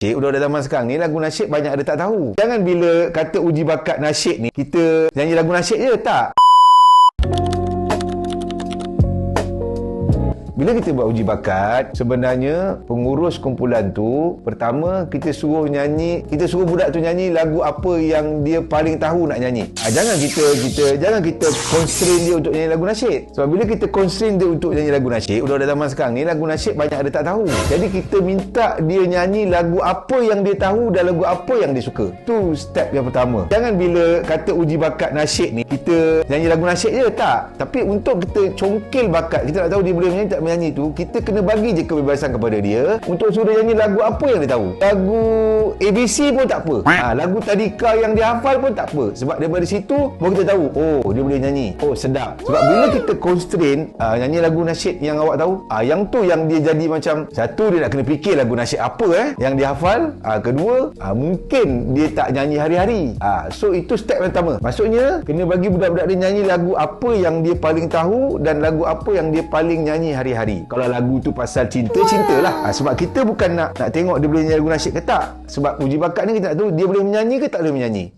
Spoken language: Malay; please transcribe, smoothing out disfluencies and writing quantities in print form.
Cik, udah zaman sekarang ni lagu nasyid banyak ada tak tahu. Jangan bila kata uji bakat nasyid ni, kita nyanyi lagu nasyid je, tak. Bila kita buat uji bakat, sebenarnya pengurus kumpulan tu, pertama kita suruh budak tu nyanyi lagu apa yang dia paling tahu nak nyanyi. Jangan kita constrain dia untuk nyanyi lagu nasyid. Sebab bila kita constrain dia untuk nyanyi lagu nasyid, udah zaman sekarang ni lagu nasyid banyak ada tak tahu. Jadi kita minta dia nyanyi lagu apa yang dia tahu dan lagu apa yang dia suka. Tu step yang pertama. Jangan bila kata uji bakat nasyid ni, kita nyanyi lagu nasyid je, tak. Tapi untuk kita congkil bakat, kita nak tahu dia boleh menyanyi tak menyanyi tu, kita kena bagi je kebebasan kepada dia untuk suruh nyanyi lagu apa yang dia tahu. Lagu ABC pun tak apa. Lagu tadika yang dia hafal pun tak apa. Sebab daripada situ baru kita tahu, oh dia boleh nyanyi. Oh sedap. Sebab bila kita constrain nyanyi lagu nasyid yang awak tahu, yang tu yang dia jadi macam, satu dia nak kena fikir lagu nasyid apa yang dia hafal. Kedua, mungkin dia tak nyanyi hari-hari. So itu step yang pertama. Maksudnya kena bagi budak-budak dia nyanyi lagu apa yang dia paling tahu dan lagu apa yang dia paling nyanyi hari-hari. Kalau lagu tu pasal cinta, cintalah. Sebab kita bukan nak tengok dia boleh nyanyi lagu nasyid ke tak. Sebab uji bakat ni kita nak tahu dia boleh menyanyi ke tak boleh menyanyi.